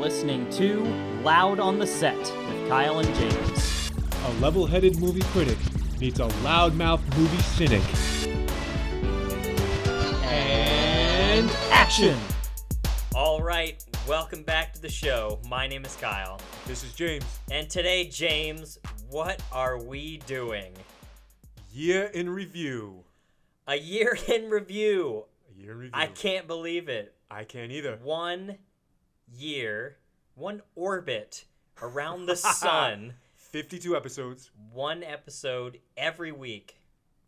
listening to Loud on the Set with Kyle and James. A level-headed movie critic meets a loudmouth movie cynic. And action! All right, welcome back to the show. My name is Kyle. This is James. And today, James, what are we doing? Year in review. A year in review. A year in review. I can't believe it. I can't either. 1 year, one orbit around the sun. 52 episodes. One episode every week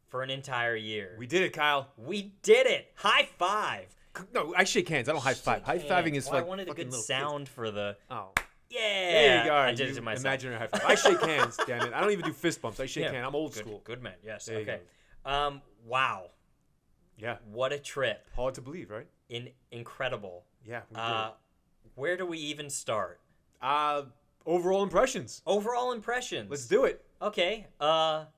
for an entire year. We did it, Kyle. We did it. High five. No, I shake hands. I don't high five. High fiving is like I wanted a good sound for the... Oh. Yeah. There you go. I did it to myself. Imaginary high five. I shake hands, damn it. I don't even do fist bumps. I shake hands. I'm old good, school. Good man. Yes. There Okay. Wow. Yeah. What a trip. Hard to believe, right? Incredible. Yeah. We did it. Where do we even start? Overall impressions. Overall impressions. Let's do it. Okay.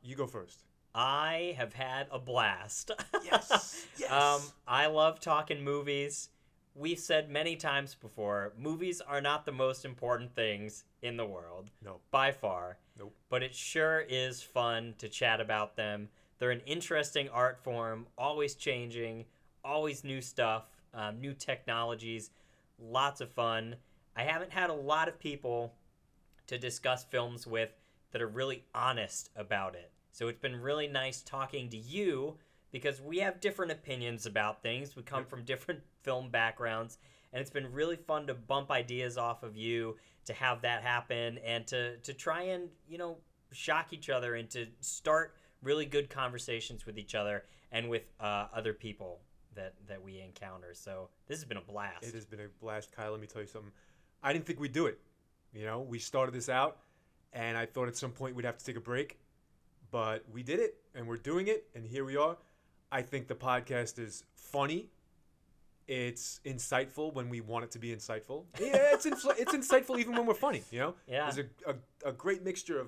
You go first. I have had a blast. Yes. Yes. I love talking movies. We've said many times before, movies are not the most important things in the world. No. By far. Nope. But it sure is fun to chat about them. They're an interesting art form, always changing, always new stuff, new technologies, lots of fun. I haven't had a lot of people to discuss films with that are really honest about it. So it's been really nice talking to you because we have different opinions about things. We come from different film backgrounds, and it's been really fun to bump ideas off of you, to have that happen, and to try and, shock each other and to start really good conversations with each other and with other people that we encounter. So this has been a blast. It has been a blast, Kyle. Let me tell you something. I didn't think we'd do it. We started this out, and I thought at some point we'd have to take a break. But we did it, and we're doing it, and here we are. I think the podcast is funny. It's insightful when we want it to be insightful. Yeah, it's insightful even when we're funny, Yeah. There's a great mixture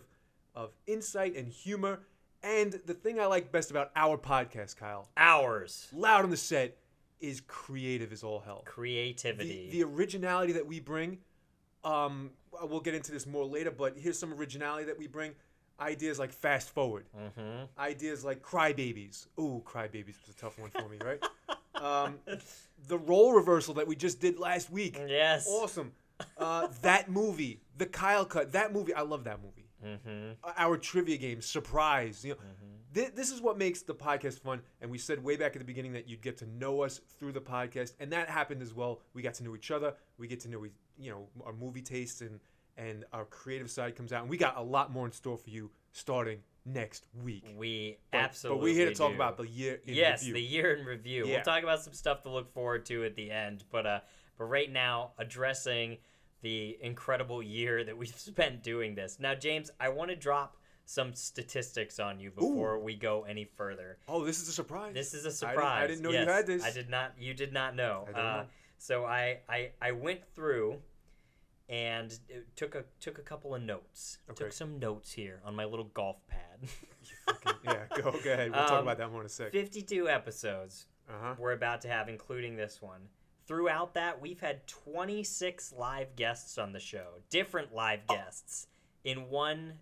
of insight and humor. And the thing I like best about our podcast, Kyle. Ours. Loud on the Set is creative as all hell. Creativity. The originality that we bring, we'll get into this more later, but here's some originality that we bring. Ideas like fast forward. Mm-hmm. Ideas like crybabies. Ooh, crybabies was a tough one for me, right? The role reversal that we just did last week. Yes. Awesome. That movie, the Kyle cut, that movie, I love that movie. Mm-hmm. Our trivia game, surprise. This is what makes the podcast fun. And we said way back at the beginning that you'd get to know us through the podcast, and that happened as well. We got to know each other. We get to know our movie tastes, and our creative side comes out. And we got a lot more in store for you starting next week. But we're here to talk about the year in review. Yes, the year in review. Yeah. We'll talk about some stuff to look forward to at the end. But right now, addressing the incredible year that we've spent doing this. Now, James, I want to drop some statistics on you before we go any further. Oh, this is a surprise. This is a surprise. I didn't know you had this. I did not. You did not know. I didn't know. So I went through and took a couple of notes. Okay. Took some notes here on my little golf pad. Go ahead. We'll talk about that more in a sec. 52 episodes we're about to have, including this one. Throughout that, we've had 26 live guests on the show. Different live guests in one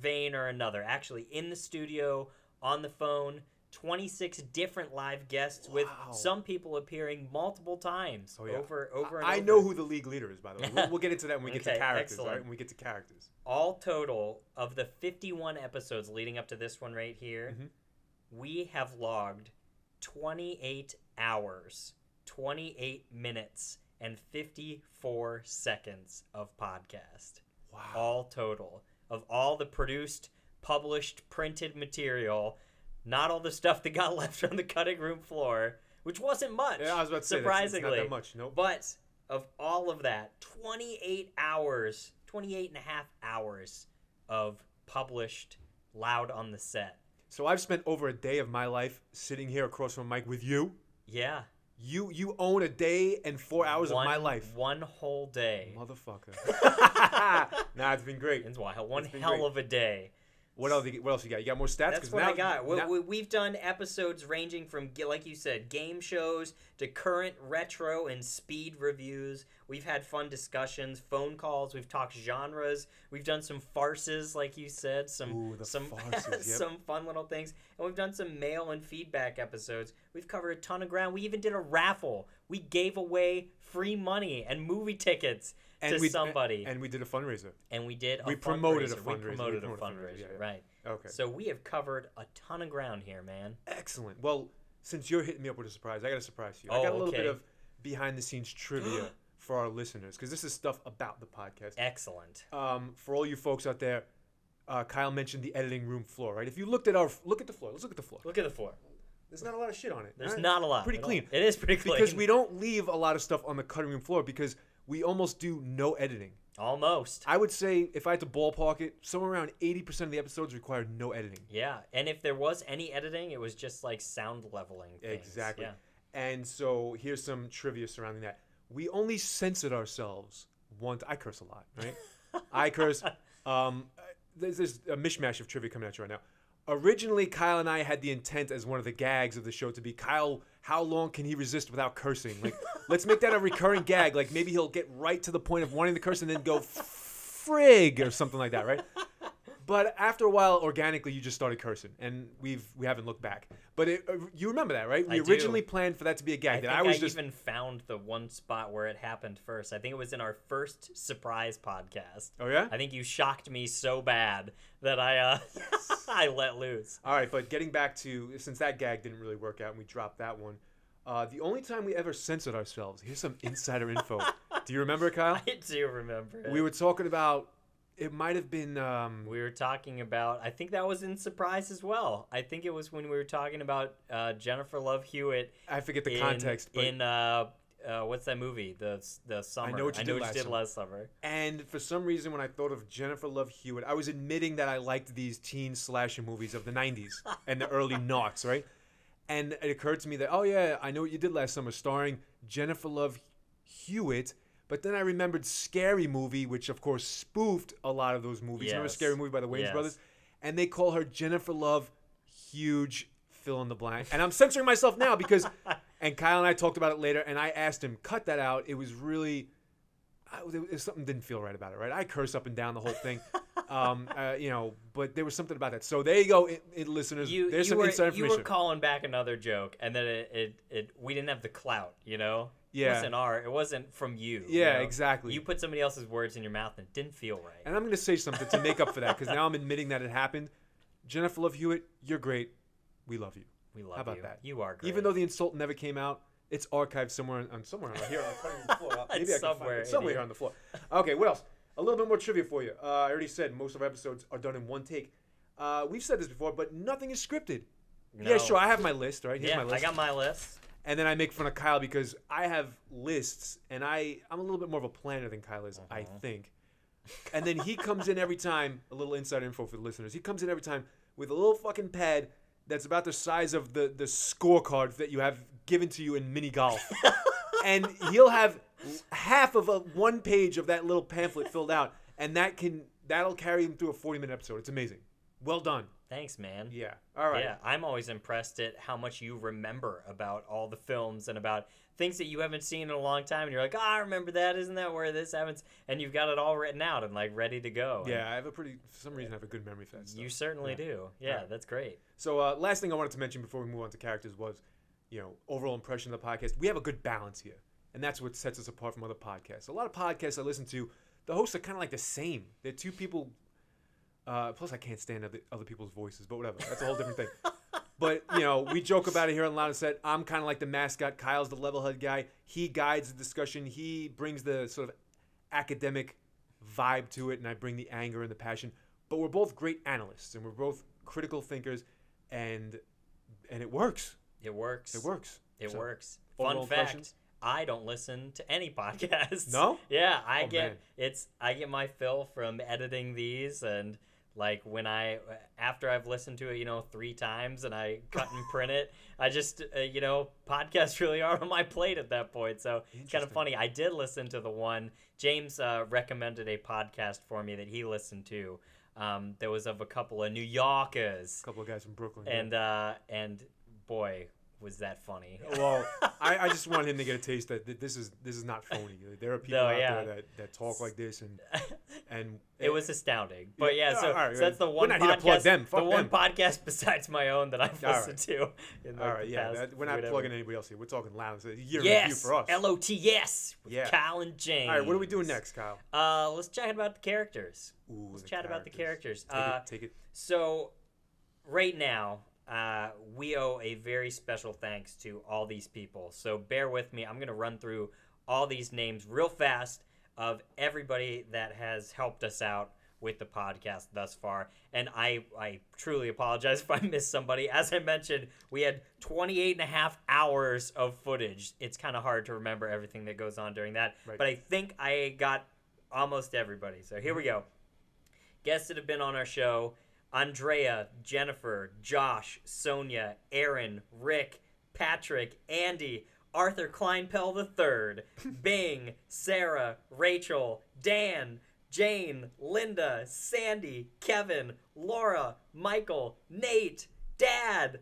vein or another. Actually, in the studio, on the phone, 26 different live guests with some people appearing multiple times over and over. I know who the league leader is, by the way. We'll get into that when we get to characters, excellent. right? When we get to characters. All total of the 51 episodes leading up to this one right here, we have logged 28 hours, 28 minutes, and 54 seconds of podcast. Wow. All total of all the produced, published, printed material. Not all the stuff that got left on the cutting room floor, which wasn't much. Yeah, I was about to say, surprisingly. it's not that much. Nope. But of all of that, 28 hours, 28 and a half hours of published Loud on the Set. So I've spent over a day of my life sitting here across from Mike with you. Yeah. You own a day and 4 hours of my life. One whole day. Motherfucker. Nah, it's been great. It's wild. One hell of a day. What else you got? You got more stats? That's what I got. We've done episodes ranging from, like you said, game shows to current retro and speed reviews. We've had fun discussions, phone calls. We've talked genres. We've done some farces, like you said, some farces, yep. some fun little things, and we've done some mail and feedback episodes. We've covered a ton of ground. We even did a raffle. We gave away free money and movie tickets to somebody. And we did a fundraiser. We promoted a fundraiser, yeah. Right. Okay. So we have covered a ton of ground here, man. Excellent. Well, since you're hitting me up with a surprise, I got a surprise for you. I got a little bit of behind-the-scenes trivia for our listeners, because this is stuff about the podcast. Excellent. For all you folks out there, Kyle mentioned the editing room floor, right? If you look at the floor. Let's look at the floor. Look at the floor. There's not a lot of shit on it. There's not a lot. Pretty clean. It is pretty clean. Because we don't leave a lot of stuff on the cutting room floor because we almost do no editing. Almost. I would say, if I had to ballpark it, somewhere around 80% of the episodes required no editing. Yeah, and if there was any editing, it was just like sound leveling things. Exactly. Yeah. And so here's some trivia surrounding that. We only censored ourselves once. I curse a lot, right? I curse. There's a mishmash of trivia coming at you right now. Originally, Kyle and I had the intent as one of the gags of the show to be, Kyle, how long can he resist without cursing? Like, let's make that a recurring gag. Like, maybe he'll get right to the point of wanting to curse and then go frig or something like that, right? But after a while, organically, you just started cursing, and we haven't looked back. But you remember that, right? We originally planned for that to be a gag. I even found the one spot where it happened first. I think it was in our first surprise podcast. Oh, yeah? I think you shocked me so bad that I I let loose. All right, but getting back to, since that gag didn't really work out and we dropped that one, the only time we ever censored ourselves, here's some insider info. Do you remember it, Kyle? I do remember it. We were talking about, it might have been... we were talking about, I think that was in Surprise as well. I think it was when we were talking about Jennifer Love Hewitt. I forget the context. But in, what's that movie? The Summer. I Know What You Did Last Summer. And for some reason, when I thought of Jennifer Love Hewitt, I was admitting that I liked these teen slasher movies of the 90s and the early noughts, right? And it occurred to me that, oh yeah, I Know What You Did Last Summer, starring Jennifer Love Hewitt. But then I remembered Scary Movie, which of course spoofed a lot of those movies. Yes. Remember Scary Movie by the Wayans Yes. brothers? And they call her Jennifer Love Huge fill in the blank. And I'm censoring myself now because, and Kyle and I talked about it later, and I asked him, cut that out. It was really, something didn't feel right about it, right? I curse up and down the whole thing. But there was something about that. So there you go, listeners. There's some inside information. You were calling back another joke, and then we didn't have the clout, you know? Yeah. It wasn't from you. Yeah, you know? exactly. You put somebody else's words in your mouth and it didn't feel right. And I'm going to say something to make up for that, because now I'm admitting that it happened. Jennifer Love Hewitt, you're great. We love you. We love you. How about that? You are great. Even though the insult never came out, it's archived somewhere on here on the floor. Maybe I can find it somewhere here on the floor. Okay, what else? A little bit more trivia for you. I already said most of our episodes are done in one take. We've said this before, but nothing is scripted. No. Yeah, sure. I have my list, right? Here's my list. I got my list. And then I make fun of Kyle because I have lists, and I'm a little bit more of a planner than Kyle is, I think. And then he comes in every time, a little inside info for the listeners, he comes in every time with a little fucking pad that's about the size of the scorecard that you have given to you in mini golf. And he'll have half of one page of that little pamphlet filled out, and that'll carry him through a 40-minute episode. It's amazing. Well done. Thanks, man. Yeah. All right. Yeah, I'm always impressed at how much you remember about all the films and about things that you haven't seen in a long time. And you're like, I remember that. Isn't that where this happens? And you've got it all written out and like ready to go. Yeah, I have for some reason, I have a good memory for that stuff. You certainly do. Yeah, right. That's great. So last thing I wanted to mention before we move on to characters was, overall impression of the podcast. We have a good balance here. And that's what sets us apart from other podcasts. A lot of podcasts I listen to, the hosts are kind of like the same. They're two people. Plus, I can't stand other people's voices, but whatever. That's a whole different thing. But, we joke about it here on Loud and Set. I'm kind of like the mascot. Kyle's the level-head guy. He guides the discussion. He brings the sort of academic vibe to it, and I bring the anger and the passion. But we're both great analysts, and we're both critical thinkers, and it works. It works. It works. It works. Fun fact. I don't listen to any podcasts. No? Yeah, I get my fill from editing these, and like after I've listened to it, 3 times and I cut and print it, I just podcasts really are on my plate at that point. So it's kind of funny. I did listen to the one James recommended a podcast for me that he listened to. There was of a couple of New Yorkers. A couple of guys from Brooklyn. And boy, was that funny. Well, I just want him to get a taste that this is not phony. There are people out there that talk like this, and it was astounding. But so that's the one we're not here to plug them. Fuck the one them. podcast besides my own that I've listened to. In All right, the past, we're not whatever. plugging anybody else here. We're talking loud. It's a year Yes, review for us. LOTS with Kyle and James. All right, what are we doing next, Kyle? Let's chat about the characters. Ooh, let's chat about the characters. Take it. So, right now, we owe a very special thanks to all these people. So bear with me. I'm going to run through all these names real fast of everybody that has helped us out with the podcast thus far. And I truly apologize if I missed somebody. As I mentioned, we had 28 and a half hours of footage. It's kind of hard to remember everything that goes on during that. Right. But I think I got almost everybody. So here we go. Guests that have been on our show: Andrea, Jennifer, Josh, Sonia, Aaron, Rick, Patrick, Andy, Arthur Kleinpel III, Bing, Sarah, Rachel, Dan, Jane, Linda, Sandy, Kevin, Laura, Michael, Nate, Dad,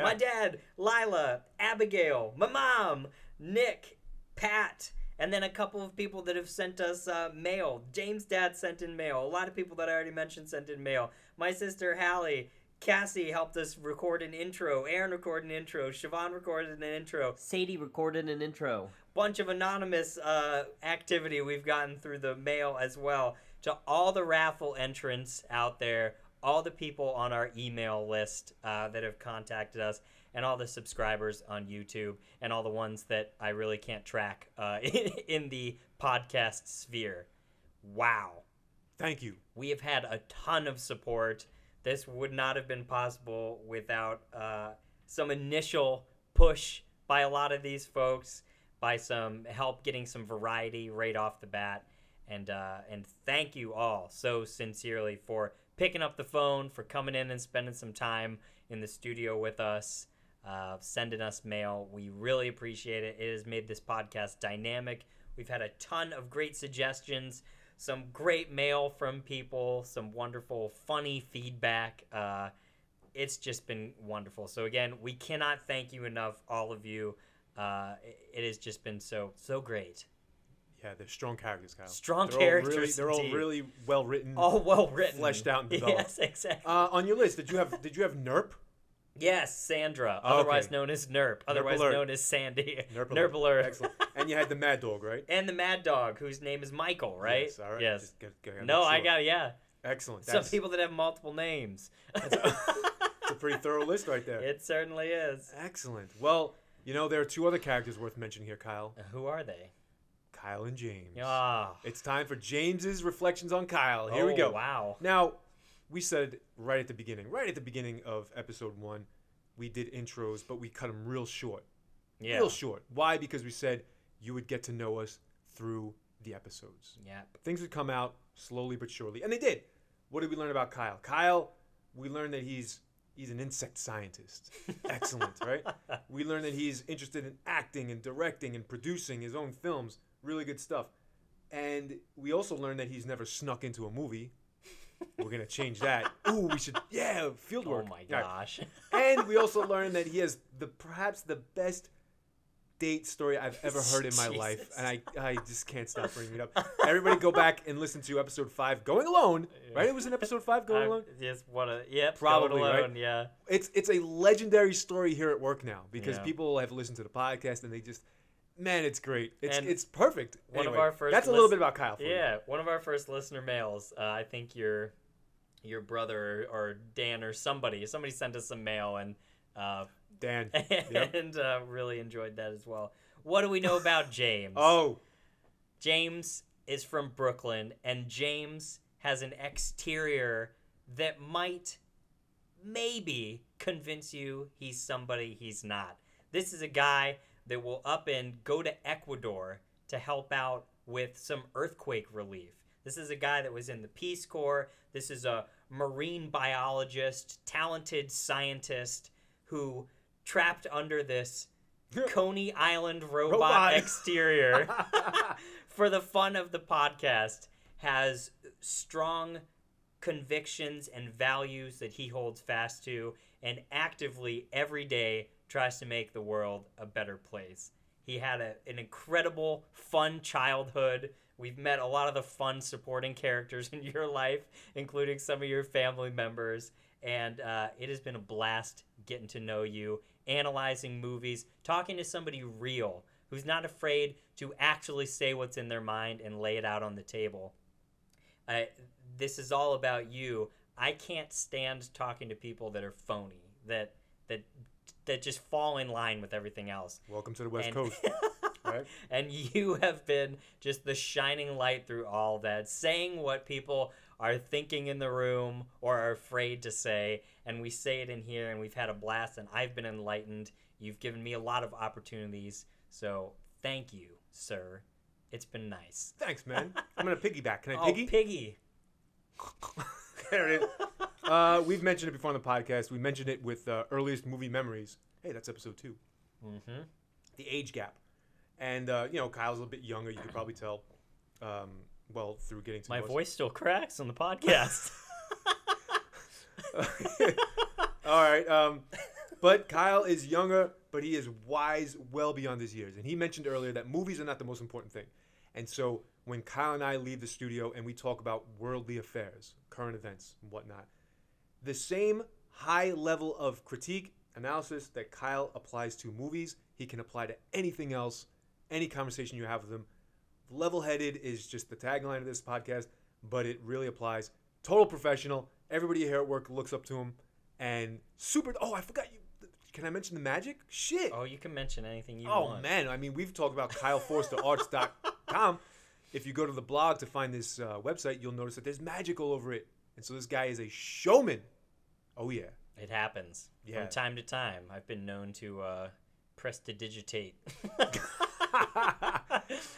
my dad, Lila, Abigail, my mom, Nick, Pat, and then a couple of people that have sent us mail. James' dad sent in mail. A lot of people that I already mentioned sent in mail. My sister, Hallie. Cassie helped us record an intro. Aaron recorded an intro. Siobhan recorded an intro. Sadie recorded an intro. Bunch of anonymous activity we've gotten through the mail as well. To all the raffle entrants out there, all the people on our email list that have contacted us, and all the subscribers on YouTube, and all the ones that I really can't track in the podcast sphere. Wow. Thank you. We have had a ton of support. This would not have been possible without some initial push by a lot of these folks, by some help getting some variety right off the bat. And thank you all so sincerely for picking up the phone, for coming in and spending some time in the studio with us, sending us mail. We really appreciate it. It has made this podcast dynamic. We've had a ton of great suggestions, some great mail from people, some wonderful, funny feedback. It's just been wonderful. So again, we cannot thank you enough, all of you. It has just been so great. Yeah, they're strong characters, Kyle. Strong characters. They're all really well written. All well written, fleshed out and developed. Yes, exactly. On your list, did you have Nerp? Yes, Sandra, otherwise known as Nerp, otherwise known as Sandy. Nerp alert. Excellent. And you had the Mad Dog, right? And the Mad Dog, whose name is Michael, right? Yes, all right. Yes. Just gotta No, make I sure. got it, yeah. Excellent. Some people that have multiple names. It's a pretty thorough list right there. It certainly is. Excellent. Well, there are two other characters worth mentioning here, Kyle. Who are they? Kyle and James. Ah. It's time for James's reflections on Kyle. Here we go. Wow. Now, we said right at the beginning of episode 1, we did intros, but we cut them real short. Yeah. Real short. Why? Because we said you would get to know us through the episodes. Yeah. Things would come out slowly but surely. And they did. What did we learn about Kyle? Kyle, we learned that he's an insect scientist. Excellent, right? We learned that he's interested in acting and directing and producing his own films. Really good stuff. And we also learned that he's never snuck into a movie. We're going to change that. Ooh, we should, field work. Oh my gosh. Right. And we also learned that he has perhaps the best date story I've ever heard in my life. And I just can't stop bringing it up. Everybody go back and listen to episode 5, Going Alone. Right? It was in episode 5, Going Alone? Yes, yep, Probably, Going Alone, right? Yeah. It's a legendary story here at work now because Yeah. people have listened to the podcast and they just, man, it's great. It's perfect. One of Anyway, our first that's a little bit about Kyle for you. Yeah, one of our first listener mails. I think your brother or Dan or somebody sent us some mail and Dan. Yep. and really enjoyed that as well. What do we know about James? Oh. James is from Brooklyn, and James has an exterior that might maybe convince you he's somebody he's not. This is a guy that will up and go to Ecuador to help out with some earthquake relief. This is a guy that was in the Peace Corps. This is a marine biologist, talented scientist who trapped under this Coney Island robot exterior for the fun of the podcast has strong convictions and values that he holds fast to, and actively every day tries to make the world a better place. He had an incredible, fun childhood. We've met a lot of the fun supporting characters in your life, including some of your family members. And it has been a blast getting to know you, analyzing movies, talking to somebody real who's not afraid to actually say what's in their mind and lay it out on the table. This is all about you. I can't stand talking to people that are phony, that just fall in line with everything else. Welcome to the West Coast. Right? And you have been just the shining light through all that, saying what people are thinking in the room or are afraid to say, and we say it in here, and we've had a blast, and I've been enlightened. You've given me a lot of opportunities, so thank you, sir. It's been nice. Thanks, man. I'm going to piggyback. Can I Oh, piggy? piggy. There it is. We've mentioned it before on the podcast. We mentioned it with earliest movie memories. Hey, that's episode 2. Mm-hmm. The age gap. And, Kyle's a little bit younger. You could probably tell, through getting to My know us. voice still cracks on the podcast. All right. But Kyle is younger, but he is wise well beyond his years. And he mentioned earlier that movies are not the most important thing. And so when Kyle and I leave the studio and we talk about worldly affairs, current events, and whatnot, the same high level of critique, analysis that Kyle applies to movies, he can apply to anything else, any conversation you have with him. Level-headed is just the tagline of this podcast, but it really applies. Total professional. Everybody here at work looks up to him. And super... Oh, I forgot you... Can I mention the magic? Shit. Oh, you can mention anything you want. Oh, man. I mean, we've talked about KyleForsterArts.com. If you go to the blog to find this website, you'll notice that there's magic all over it. And so this guy is a showman. Oh, yeah. It happens. Yeah. From time to time. I've been known to prestidigitate.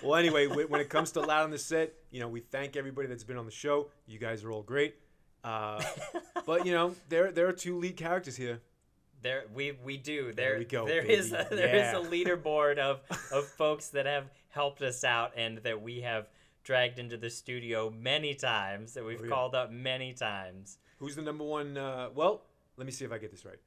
Well, anyway, when it comes to Loud on the Set, we thank everybody that's been on the show. You guys are all great. But, there are 2 lead characters here. We do. There we go, There baby. is a leaderboard of folks that have helped us out and that we have dragged into the studio many times, that we've called up many times. Who's the number one? Let me see if I get this right.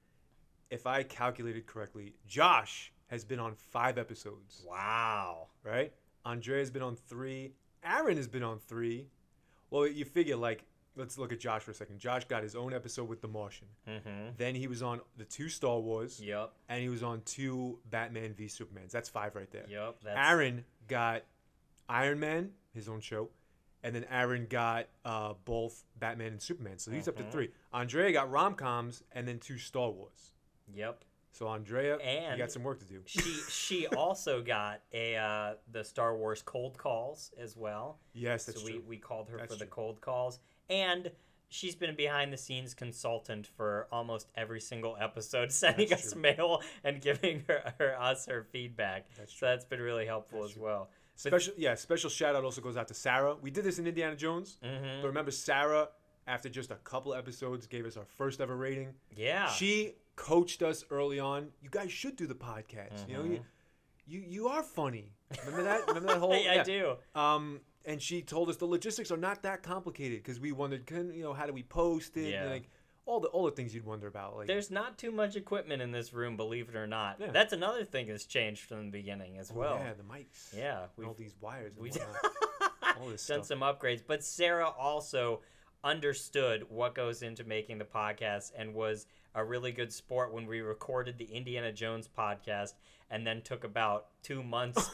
If I calculated correctly, Josh has been on 5 episodes. Wow. Right? Andrea's been on 3. Aaron has been on 3. Well, you figure, let's look at Josh for a second. Josh got his own episode with The Martian. Mm-hmm. Then he was on the 2 Star Wars. Yep. And he was on 2 Batman v Supermans. That's 5 right there. Yep. Aaron got Iron Man, his own show. And then Aaron got both Batman and Superman. So he's up to 3. Andrea got rom-coms and then 2 Star Wars. Yep. So Andrea, and you got some work to do. She also got the Star Wars cold calls as well. Yes, that's true. So we called her That's for the true. cold calls. And she's been a behind-the-scenes consultant for almost every single episode, sending That's us true. mail and giving us her feedback. That's So true. that's been really helpful That's as true. well. Special shout out also goes out to Sarah. We did this in Indiana Jones, Mm-hmm. but remember Sarah, after just a couple episodes, gave us our first ever rating. Yeah. She coached us early on. You guys should do the podcast. Mm-hmm. You are funny. Remember that? Remember that whole? I do. And she told us the logistics are not that complicated because we wondered, how do we post it? Yeah. And, all the things you'd wonder about. There's not too much equipment in this room, believe it or not. Yeah. That's another thing that's changed from the beginning as well. Yeah, the mics. Yeah, And all these wires and we've whatnot. All this done stuff. some upgrades. But Sarah also understood what goes into making the podcast and was a really good sport when we recorded the Indiana Jones podcast and then took about 2 months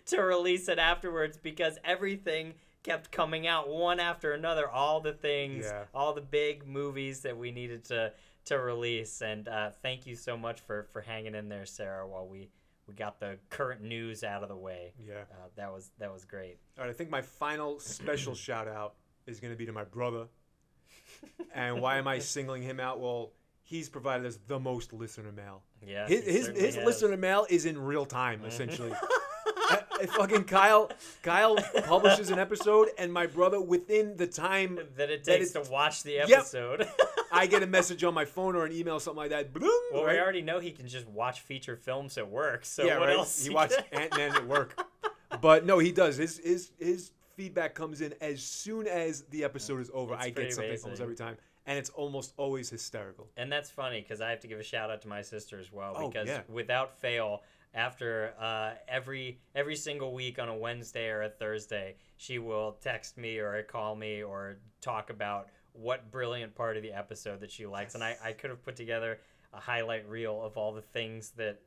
to release it afterwards because everything kept coming out one after another, all the things, all the big movies that we needed to release. And thank you so much for hanging in there, Sarah, while we got the current news out of the way. Yeah. That was great. All right, I think my final special shout out is going to be to my brother. And why am I singling him out? Well, he's provided us the most listener mail. Yeah. His listener mail is in real time, essentially. Fucking Kyle publishes an episode, and my brother, within the time that it takes to watch the episode. I get a message on my phone or an email, something like that. Bloom, well, right? we already know he can just watch feature films at work. So yeah, what right? else? He watched Ant-Man at work. But no, he does. His feedback comes in as soon as the episode is over. It's I get pretty something amazing. almost every time, and it's almost always hysterical. And that's funny because I have to give a shout out to my sister as well, Oh, because yeah. without fail, after every single week on a Wednesday or a Thursday, she will text me or call me or talk about what brilliant part of the episode that she likes. And I could have put together a highlight reel of all the things that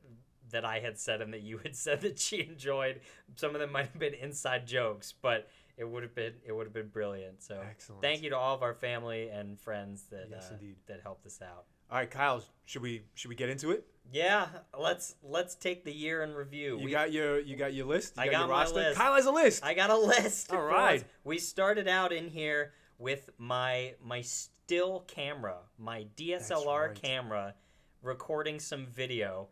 I had said and that you had said that she enjoyed. Some of them might have been inside jokes, but it would have been brilliant. So Excellent. thank you to all of our family and friends that Yes, indeed. that helped us out. All right, Kyle, should we get into it? Yeah, let's take the year in review. You got your list? You I got got your my roster? list. Kyle has a list. I got a list. All for right. us. We started out in here with my still camera, my DSLR right. camera, recording some video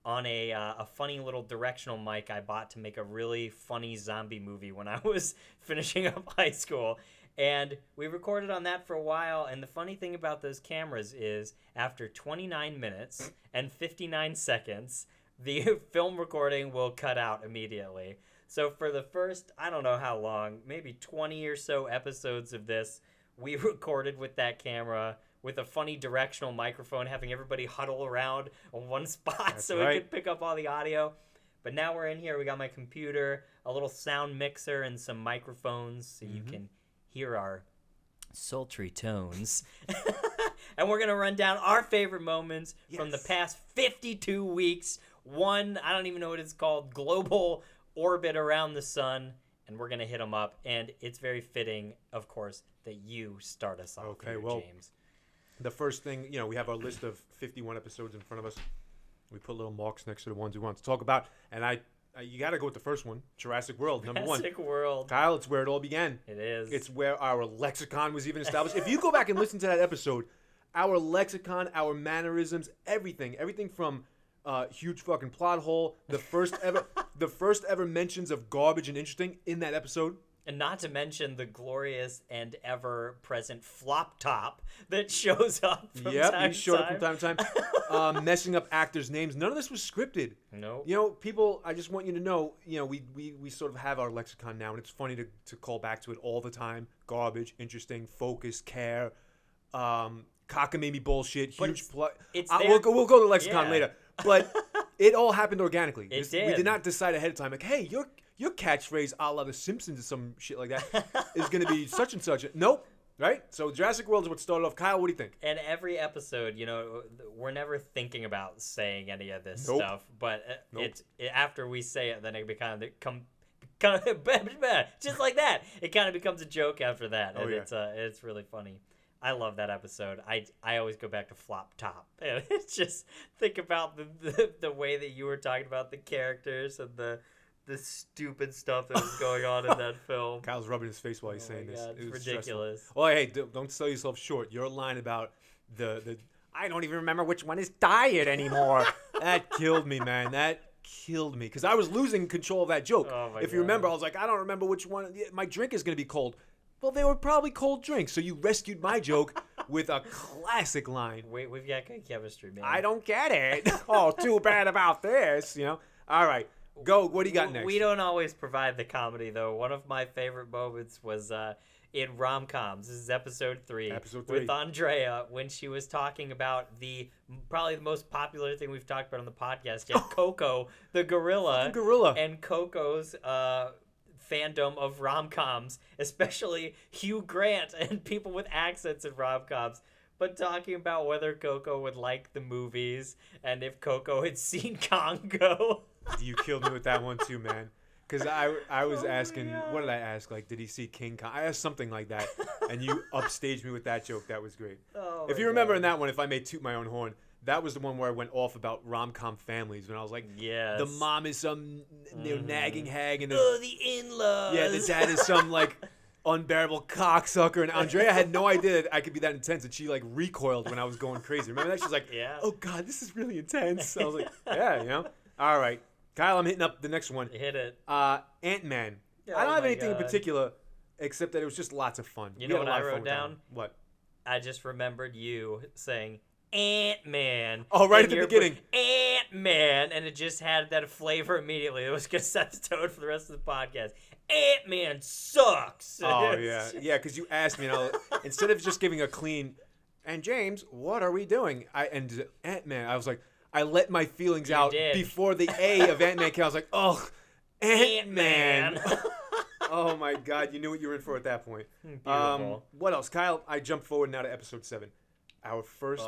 on a funny little directional mic I bought to make a really funny zombie movie when I was finishing up high school. And we recorded on that for a while, and the funny thing about those cameras is after 29 minutes and 59 seconds, the film recording will cut out immediately. So for the first, I don't know how long, maybe 20 or so episodes of this, we recorded with that camera with a funny directional microphone, having everybody huddle around on one spot That's so right. it could pick up all the audio. But now we're in here, we got my computer, a little sound mixer, and some microphones so you can hear our sultry tones. And we're going to run down our favorite moments from the past 52 weeks. One, I don't even know what it's called, global orbit around the sun. And we're going to hit them up. And it's very fitting, of course, that you start us off Okay, here, well, James. The first thing, we have our list of 51 episodes in front of us. We put little marks next to the ones we want to talk about. And you got to go with the first one, Jurassic World, number one. Jurassic World. Kyle, it's where it all began. It is. It's where our lexicon was even established. If you go back and listen to that episode, our lexicon, our mannerisms, everything from huge fucking plot hole, the first ever mentions of garbage and interesting in that episode. And not to mention the glorious and ever-present flop top that shows up from time he showed to up from time. time to time, messing up actors' names. None of this was scripted. Nope. People, I just want you to know, we sort of have our lexicon now, and it's funny to call back to it all the time. Garbage, interesting, focus, care, cockamamie bullshit, But huge plot. it's We'll go to the lexicon Yeah. later. But it all happened organically. It We did. did not decide ahead of time, like, hey, your catchphrase a la The Simpsons or some shit like that is going to be such and such. Nope. Right? So Jurassic World is what started off. Kyle, what do you think? And every episode, we're never thinking about saying any of this Nope. stuff, but Nope. after we say it, then it kind of just like that. It kind of becomes a joke after that, and it's really funny. I love that episode. I always go back to Flop Top, and it's just think about the way that you were talking about the characters and the stupid stuff that was going on in that film. Kyle's rubbing his face while he's saying this. God, It was it's ridiculous. stressful. Well, hey, don't sell yourself short. Your line about the I don't even remember which one is diet anymore. That killed me, man. That killed me because I was losing control of that joke. Oh my If you remember, I was like, I don't remember which one. My drink is going to be cold. Well, they were probably cold drinks. So you rescued my joke with a classic line. We've got good chemistry, man. I don't get it. Oh, too bad about this. All right. Go. What do you got next? We don't always provide the comedy, though. One of my favorite moments was in rom-coms. This is episode 3. Episode 3. With Andrea, when she was talking about probably the most popular thing we've talked about on the podcast yet, Coco, the gorilla. Gorilla. And Coco's fandom of rom-coms, especially Hugh Grant and people with accents in rom-coms. But talking about whether Coco would like the movies and if Coco had seen Congo. You killed me with that one too, man. Because I was asking, God. what did I ask? Like, did he see King Kong? I asked something like that, and you upstaged me with that joke. That was great. Oh If my you remember God. in that one, if I may toot my own horn, that was the one where I went off about rom-com families when I was like, Yes. the mom is some nagging hag, and the in-laws. yeah, the dad is some like unbearable cocksucker, and Andrea had no idea that I could be that intense, and she like recoiled when I was going crazy. Remember that? She's like, Yeah. oh God, this is really intense. I was like, yeah. All right, Kyle, I'm hitting up the next one. Hit it. Ant-Man. Oh I don't have my anything in God. particular except that it was just lots of fun. You We know had a what lot I of fun wrote with that down? one. What? I just remembered you saying Ant-Man. Oh, right in at the your beginning. book. Ant-Man, and it just had that flavor immediately. It was going to set the tone for the rest of the podcast. Ant-Man sucks. Oh, yeah. Yeah, because you asked me, instead of just giving a clean, and James, what are we doing? And Ant-Man, I was like, I let my feelings out before the A of Ant-Man came. I was like, oh, Ant-Man. Oh, my God. You knew what you were in for at that point. Beautiful. What else? Kyle, I jumped forward now to episode 7. Our first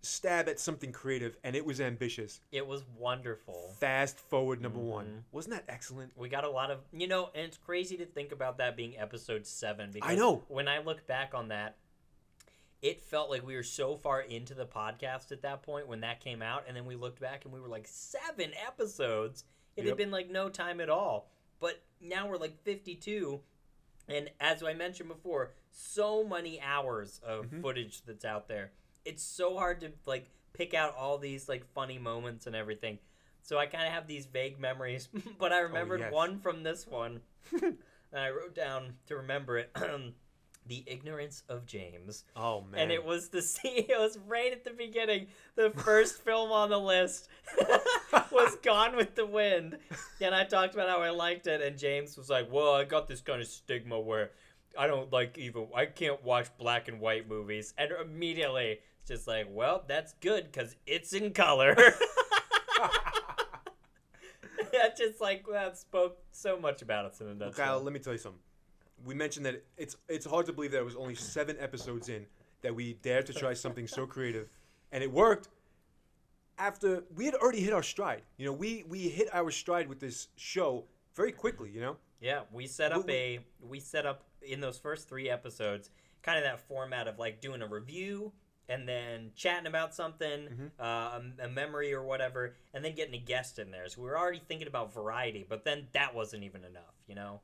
stab at something creative, and it was ambitious. It was wonderful. Fast forward number 1. Wasn't that excellent? We got a lot of, and it's crazy to think about that being episode 7. Because I know. When I look back on that, it felt like we were so far into the podcast at that point when that came out, and then we looked back and we were like 7 episodes. It had been like no time at all. But now we're like 52, and as I mentioned before, so many hours of footage that's out there. It's so hard to like pick out all these like funny moments and everything. So I kind of have these vague memories, but I remembered one from this one, and I wrote down to remember it. The Ignorance of James. Oh, man. And it was the scene, it was right at the beginning. The first film on the list was Gone with the Wind. And I talked about how I liked it, and James was like, well, I got this kind of stigma where I can't watch black and white movies. And immediately, it's just like, well, that's good, because it's in color. That spoke so much about us in a nutshell. Kyle, let me tell you something. We mentioned that it's hard to believe that it was only 7 episodes in that we dared to try something so creative, and it worked. After we had already hit our stride, we hit our stride with this show very quickly. Yeah, we set up in those first 3 episodes, kind of that format of like doing a review and then chatting about something, a memory or whatever, and then getting a guest in there. So we were already thinking about variety, but then that wasn't even enough.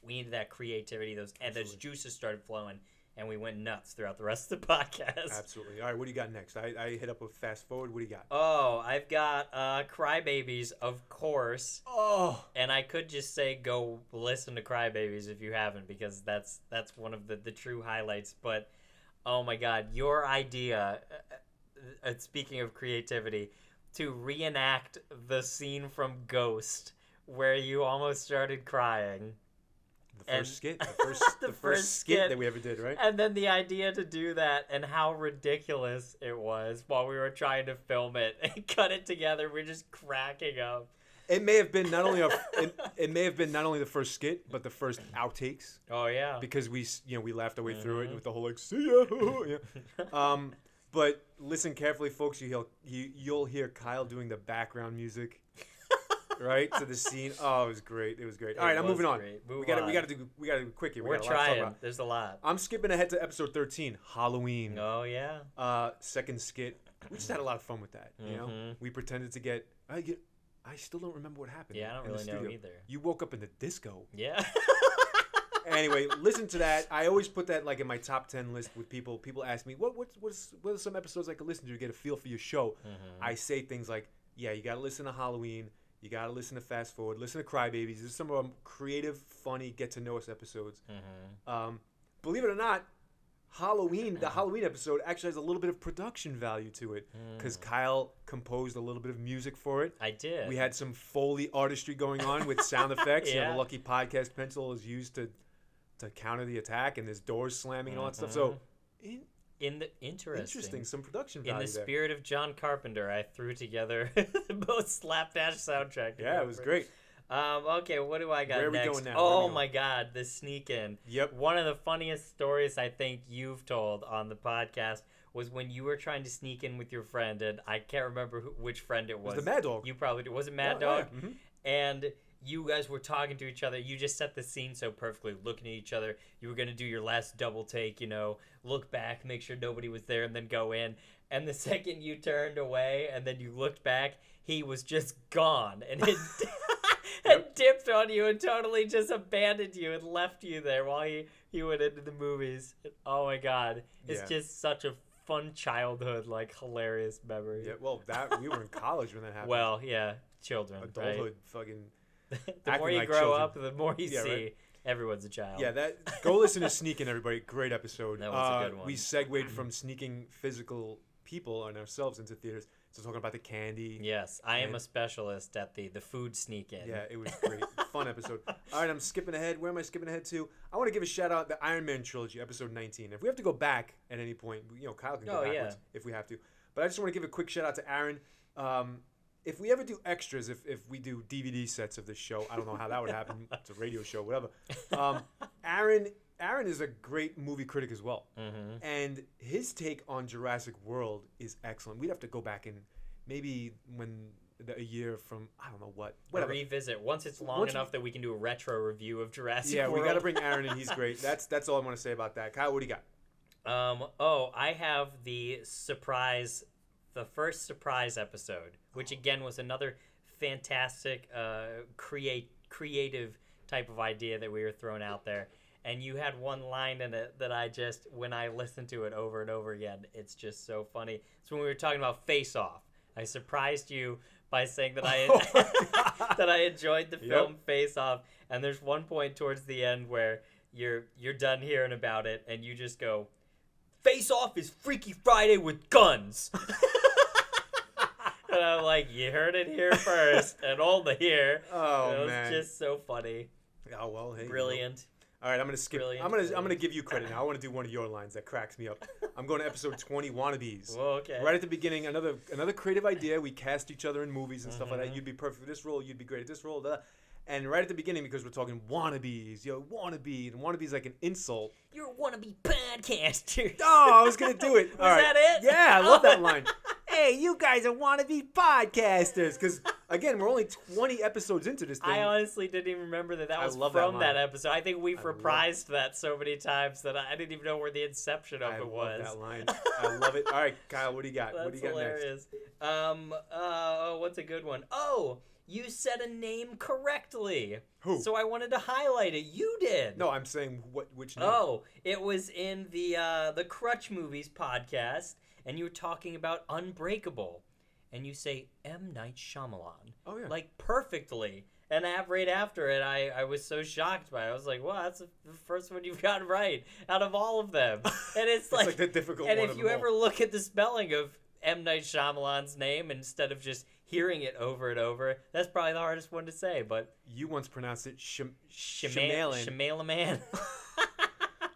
We needed that creativity, those juices started flowing, and we went nuts throughout the rest of the podcast. Absolutely. All right, what do you got next? I hit up with fast forward. What do you got? Oh, I've got Crybabies, of course. Oh. And I could just say go listen to Crybabies if you haven't, because that's one of the true highlights. But, oh my God, your idea, speaking of creativity, to reenact the scene from Ghost where you almost started crying. The first skit. The first skit that we ever did, right? And then the idea to do that and how ridiculous it was while we were trying to film it and cut it together. We're just cracking up. It may have been not only the first skit, but the first outtakes. Oh yeah. Because we laughed our way through it with the whole like see ya. Yeah. But listen carefully, folks. You'll hear Kyle doing the background music. Right to the scene. Oh, it was great. It was great. All right, I'm moving on. We got to do quick here. We're trying. There's a lot. I'm skipping ahead to episode 13, Halloween. Oh yeah. Second skit. We just had a lot of fun with that. We pretended to get. I still don't remember what happened. Yeah, I don't really know either. You woke up in the disco. Yeah. Anyway, listen to that. I always put that like in my top 10 list with people. People ask me, what are some episodes I could listen to get a feel for your show? I say things like, yeah, you got to listen to Halloween. You got to listen to Fast Forward. Listen to Crybabies. This is some of our creative, funny, get-to-know-us episodes. Believe it or not, the Halloween episode actually has a little bit of production value to it because Kyle composed a little bit of music for it. I did. We had some Foley artistry going on with sound effects. Yeah. The Lucky Podcast pencil is used to counter the attack, and there's doors slamming and all that stuff. So, interesting, some production value. In the spirit of John Carpenter, I threw together the most slapdash soundtrack. Yeah, it was great. Okay, what do I got next? Where are we going now? Oh my God, the sneak in. Yep. One of the funniest stories I think you've told on the podcast was when you were trying to sneak in with your friend, and I can't remember which friend it was. It was the Mad Dog. You probably did. Was it Mad Dog? Yeah. Mm-hmm. And you guys were talking to each other. You just set the scene so perfectly, looking at each other. You were going to do your last double take, look back, make sure nobody was there, and then go in. And the second you turned away and then you looked back, he was just gone. And it had dipped on you and totally just abandoned you and left you there while he went into the movies. Oh, my God. It's just such a fun childhood, hilarious memory. Yeah, well, we were in college when that happened. Well, yeah, children, adulthood, right? Fucking... The more you grow up, the more you see. Right? Everyone's a child. Yeah, go listen to Sneaking, everybody. Great episode. That was a good one. We segued from sneaking physical people and ourselves into theaters So talking about the candy. Yes, I am And- a specialist at the food sneak in. Yeah, it was great. Fun episode. All right, I'm skipping ahead. Where am I skipping ahead to? I want to give a shout out the Iron Man trilogy, episode 19. If we have to go back at any point, Kyle can go backwards if we have to. But I just want to give a quick shout out to Aaron. If we ever do extras, if we do DVD sets of this show, I don't know how that would happen. It's a radio show, whatever. Aaron is a great movie critic as well. Mm-hmm. And his take on Jurassic World is excellent. We'd have to go back and maybe a year from, I don't know what. Whatever. Revisit once it's long enough that we can do a retro review of Jurassic World. Yeah, we got to bring Aaron in. He's great. That's all I want to say about that. Kyle, what do you got? I have the first surprise episode, which again was another fantastic creative type of idea that we were throwing out there. And you had one line in it that when I listened to it over and over again, it's just so funny. It's when we were talking about Face Off. I surprised you by saying that that I enjoyed the film Face Off. And there's one point towards the end where you're done hearing about it and you just go, Face Off is Freaky Friday with guns. And I'm like, you heard it here first, and only here. Oh, it was man. just so funny. Oh, well, hey. Brilliant. All right, I'm going to skip. Brilliant. I'm going to give you credit now. I want to do one of your lines that cracks me up. I'm going to episode 20, Wannabes. Whoa, okay. Right at the beginning, another creative idea. We cast each other in movies and stuff like that. You'd be perfect for this role. You'd be great at this role. Blah. And right at the beginning, because we're talking wannabes, wannabe, and wannabe is like an insult. You're a wannabe podcaster. Oh, I was going to do it. Was that it? Yeah, I love that line. Hey, you guys are wannabe podcasters. Because, again, we're only 20 episodes into this thing. I honestly didn't even remember that I was love from that that line. episode. I think we've reprised that so many times that I didn't even know where the inception of it was. I love that line. I love it. All right, Kyle, what do you got? That's What do you got hilarious. What's a good one? Oh, you said a name correctly. Who? So I wanted to highlight it. You did. No, I'm saying which name? Oh, it was in the Crutch Movies podcast, and you were talking about Unbreakable, and you say M. Night Shyamalan. Oh, yeah. Like, perfectly. And right after it, I was so shocked by it. I was like, wow, that's the first one you've got right out of all of them. And it's like the difficult and one if of you them ever all. look at the spelling of M. Night Shyamalan's name instead of just hearing it over and over, that's probably the hardest one to say. But You once pronounced it Shyamalan. Shyamalan.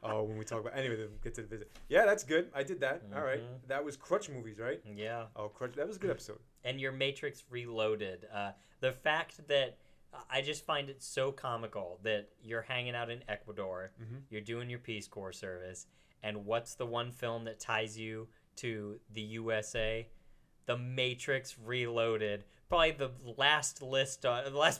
Oh, when we talk about... Anyway, then get to the visit. Yeah, that's good. I did that. All right. That was Crutch Movies, right? Yeah. Oh, Crutch. That was a good episode. And your Matrix Reloaded. The fact that I just find it so comical that you're hanging out in Ecuador, you're doing your Peace Corps service, and what's the one film that ties you to the USA? The Matrix Reloaded. Probably the last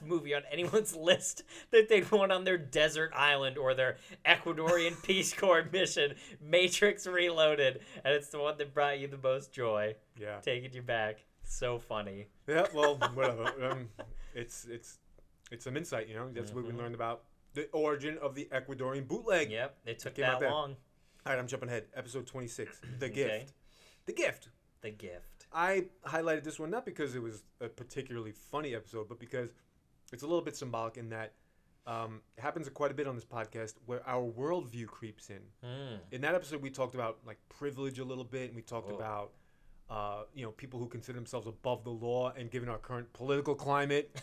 movie on anyone's list that they'd want on their desert island or their Ecuadorian Peace Corps mission. Matrix Reloaded, and it's the one that brought you the most joy. Yeah. Taking you back. So funny. Yeah, well, whatever. It's some insight, That's what we learned about the origin of the Ecuadorian bootleg. Yep, it took Came out that there. long. All right, I'm jumping ahead. Episode 26, The Okay. Gift. The Gift. The Gift. I highlighted this one not because it was a particularly funny episode, but because it's a little bit symbolic in that it happens quite a bit on this podcast where our worldview creeps in. In that episode, we talked about like privilege a little bit, and we talked about people who consider themselves above the law, and given our current political climate,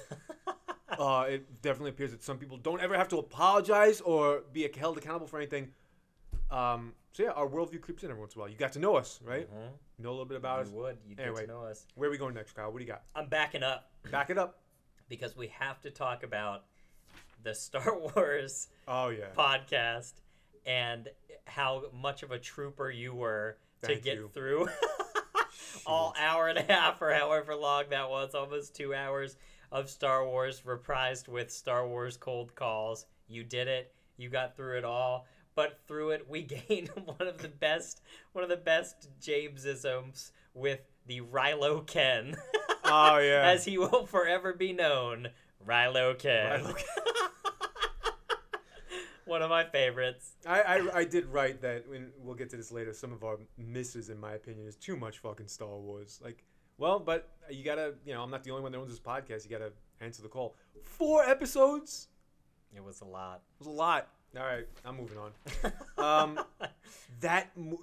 it definitely appears that some people don't ever have to apologize or be held accountable for anything. So yeah, our worldview creeps in every once in a while. You got to know us, right? You know a little bit about us. You would. You get to know us. Where are we going next, Kyle? What do you got? I'm backing up Back it up. because we have to talk about the Star Wars Oh yeah. podcast and how much of a trooper you were to Thank get you. through all hour and a half or however long that was, almost 2 hours of Star Wars reprised with Star Wars cold calls. You did it. You got through it all. But through it, we gained one of the best Jamesisms with the Rilo Ken. Oh yeah. As he will forever be known, Rilo Ken. Rilo Ken. One of my favorites. I did write that, when we'll get to this later, some of our misses, in my opinion, is too much fucking Star Wars. Like, well, but you gotta, I'm not the only one that owns this podcast. You gotta answer the call. 4 episodes? It was a lot. It was a lot. All right, I'm moving on.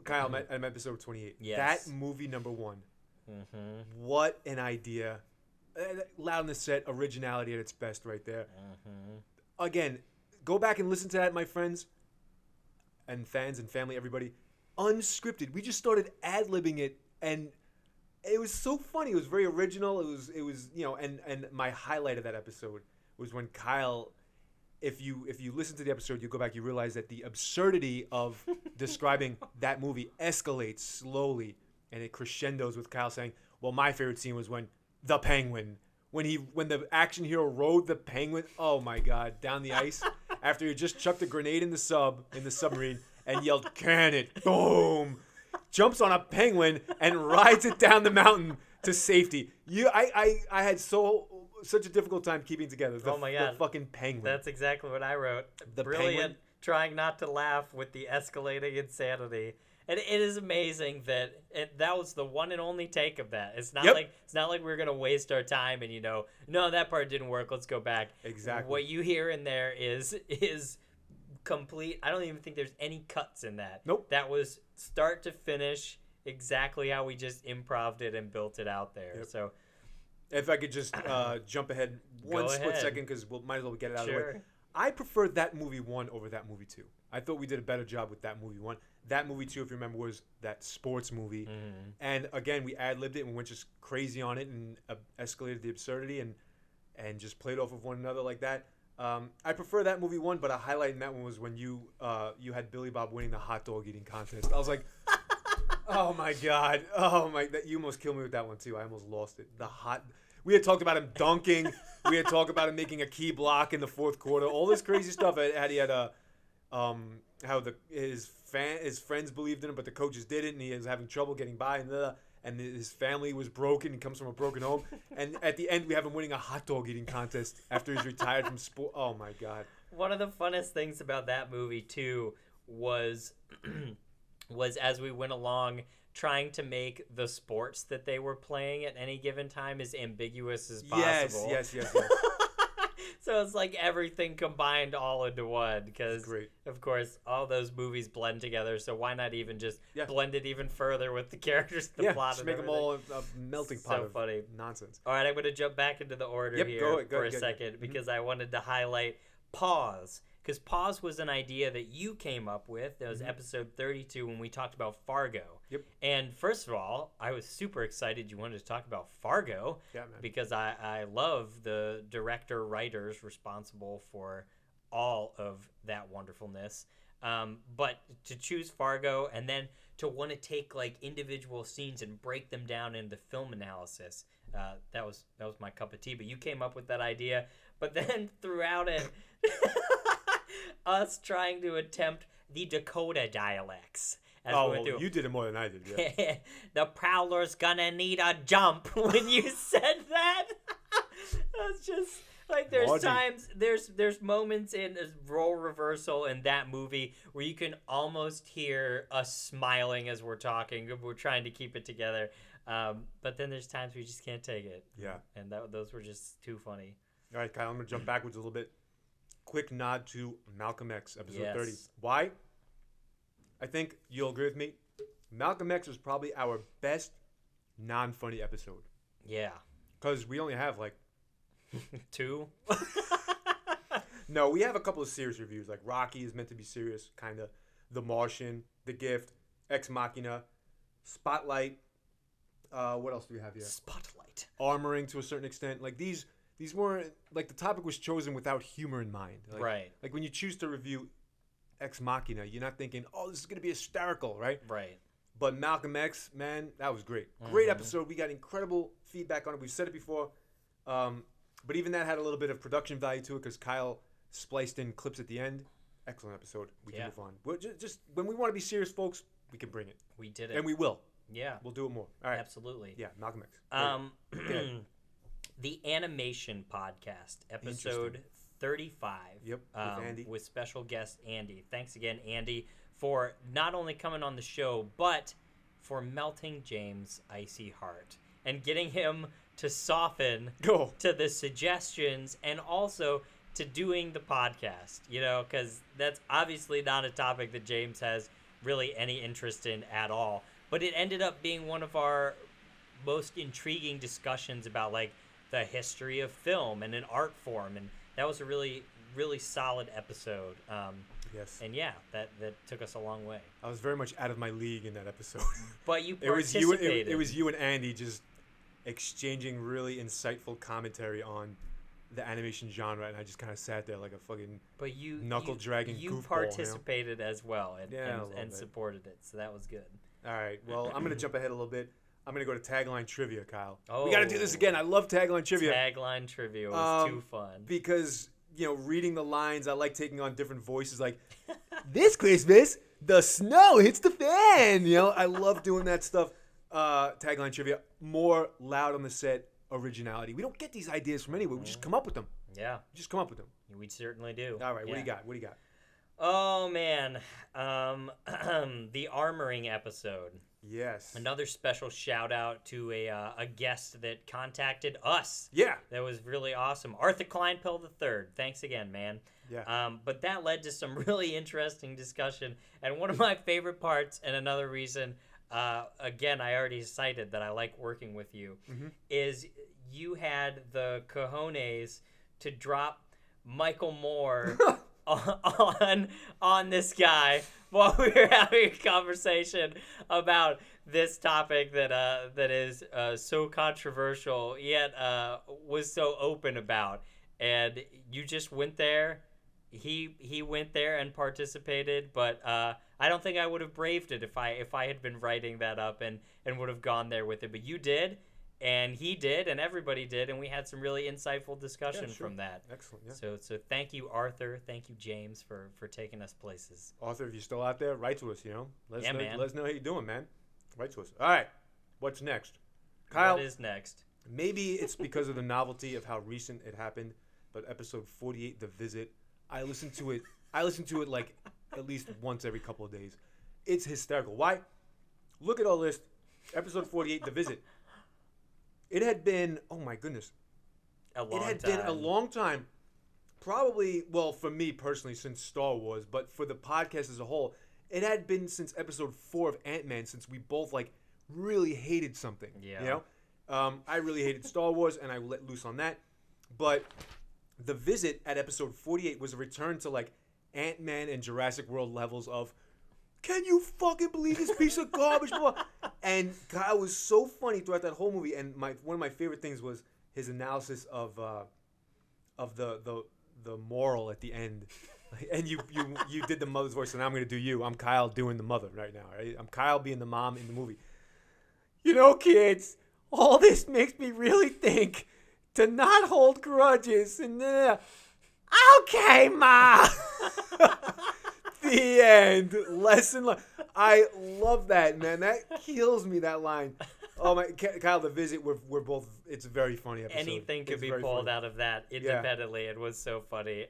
Kyle, I'm at episode 28. Yes. That movie number 1, What an idea. Loud on the Set, originality at its best right there. Again, go back and listen to that, my friends and fans and family, everybody. Unscripted. We just started ad-libbing it, and it was so funny. It was very original. It was and my highlight of that episode was when Kyle, if you listen to the episode, you go back, you realize that the absurdity of describing that movie escalates slowly, and it crescendos with Kyle saying, well, my favorite scene was when the penguin, when the action hero rode the penguin, oh my God, down the ice after he just chucked a grenade in the submarine and yelled, can it, boom, jumps on a penguin and rides it down the mountain to safety. I had such a difficult time keeping together the fucking penguin. That's exactly what I wrote. The Brilliant, penguin. trying not to laugh with the escalating insanity. And it is amazing that that was the one and only take of that. It's not like we're gonna waste our time and no, that part didn't work. Let's go back. Exactly. What you hear in there is complete. I don't even think there's any cuts in that. Nope. That was start to finish exactly how we just improv'd it and built it out there. Yep. So, if I could just jump ahead one split second, because we might as well get it out of the way. I preferred that movie 1 over that movie 2. I thought we did a better job with that movie 1. That movie 2, if you remember, was that sports movie. And again, we ad-libbed it and went just crazy on it and escalated the absurdity and just played off of one another like that. I prefer that movie 1, but a highlight in that one was when you had Billy Bob winning the hot dog eating contest. I was like, oh my God, you almost killed me with that one too. I almost lost it. We had talked about him dunking. We had talked about him making a key block in the fourth quarter. All this crazy stuff. He had how his friends believed in him, but the coaches didn't, and he was having trouble getting by, and his family was broken. He comes from a broken home, and at the end, we have him winning a hot dog eating contest after he's retired from sport. Oh my God! One of the funnest things about that movie too was as we went along, trying to make the sports that they were playing at any given time as ambiguous as possible. Yes. So it's like everything combined all into one, because of course all those movies blend together, so why not even just blend it even further with the characters, the plot, just make them all a melting pot of nonsense. All right, I'm going to jump back into the order here for a second, because I wanted to highlight Pause. Because Pause was an idea that you came up with. That was episode 32 when we talked about Fargo. Yep. And first of all, I was super excited you wanted to talk about Fargo. Yeah, man. Because I love the director-writers responsible for all of that wonderfulness. But to choose Fargo and then to want to take like individual scenes and break them down into film analysis, that was my cup of tea. But you came up with that idea. But then throughout it... us trying to attempt the Dakota dialects. You did it more than I did, yeah. The Prowler's gonna need a jump when you said that. That's just like there's moments in a role reversal in that movie where you can almost hear us smiling as we're talking. We're trying to keep it together. But then there's times we just can't take it. Yeah. And those were just too funny. All right, Kyle, I'm going to jump backwards a little bit. Quick nod to Malcolm X, episode 30. Why? I think you'll agree with me. Malcolm X was probably our best non-funny episode. Yeah. Because we only have like 2. No, we have a couple of serious reviews. Like Rocky is meant to be serious, kind of. The Martian, The Gift, Ex Machina, Spotlight. What else do we have here? Spotlight. Armoring to a certain extent. Like these weren't, like, the topic was chosen without humor in mind. Like, right. Like when you choose to review Ex Machina, you're not thinking, oh, this is going to be hysterical, right? Right. But Malcolm X, man, that was great. Great episode. We got incredible feedback on it. We've said it before. But even that had a little bit of production value to it because Kyle spliced in clips at the end. Excellent episode. We can move on. We're just when we want to be serious, folks, we can bring it. We did it. And we will. Yeah. We'll do it more. All right. Absolutely. Yeah, Malcolm X. The Animation Podcast, episode 35. Yep, with Andy. With special guest Andy. Thanks again, Andy, for not only coming on the show, but for melting James' icy heart and getting him to soften to the suggestions and also to doing the podcast, because that's obviously not a topic that James has really any interest in at all. But it ended up being one of our most intriguing discussions about like the history of film and an art form, and that was a really solid episode. Yes. And yeah, that took us a long way. I was very much out of my league in that episode. But you it was participated. it was you and Andy just exchanging really insightful commentary on the animation genre, and I just kind of sat there like a fucking knuckle-dragging you goofball. Participated as well and bit. supported it, so that was good. All right, well, I'm going to jump ahead a little bit. I'm going to go to tagline trivia, Kyle. Oh, we got to do this again. I love tagline trivia. Tagline trivia was too fun. Because, reading the lines, I like taking on different voices like, this Christmas, the snow hits the fan. I love doing that stuff. Tagline trivia, more loud on the set originality. We don't get these ideas from anywhere. We just come up with them. Yeah. We just come up with them. We certainly do. All right, what do you got? Oh, man. The armoring episode. Yes. Another special shout out to a guest that contacted us. Yeah. That was really awesome. Arthur Kleinpel III. Thanks again, man. Yeah. But that led to some really interesting discussion. And one of my favorite parts, and another reason, again, I already cited that I like working with you, is you had the cojones to drop Michael Moore on this guy while we were having a conversation about this topic that is so controversial yet was so open about, and you just went there. He went there and participated, but I don't think I would have braved it if I had been writing that up and would have gone there with it. But you did, and he did, and everybody did, and we had some really insightful discussion from that. Excellent. Yeah. So thank you, Arthur. Thank you, James, for taking us places. Arthur, if you're still out there, write to us. Let man. us know how you're doing, man. Write to us. All right. What's next, Kyle? What is next? Maybe it's because of the novelty of how recent it happened, but episode 48, The Visit, I listen to it like at least once every couple of days. It's hysterical. Why? Look at our list. Episode 48, The Visit. It had been, oh my goodness. Been a long time. Probably, well, for me personally, since Star Wars, but for the podcast as a whole, it had been since episode 4 of Ant-Man, since we both really hated something. Yeah. I really hated Star Wars, and I let loose on that. But The Visit at episode 48 was a return to Ant-Man and Jurassic World levels of, can you fucking believe this piece of garbage? And Kyle was so funny throughout that whole movie. And one of my favorite things was his analysis of the moral at the end. And you did the mother's voice, and I'm going to do you. I'm Kyle doing the mother right now. Right? I'm Kyle being the mom in the movie. Kids, all this makes me really think to not hold grudges. And okay, Ma. The end. Lesson learned. I love that, man. That kills me, that line. Oh my, Kyle, The Visit. We're both. It's a very funny episode. Anything could be pulled out of that independently. Yeah. It was so funny.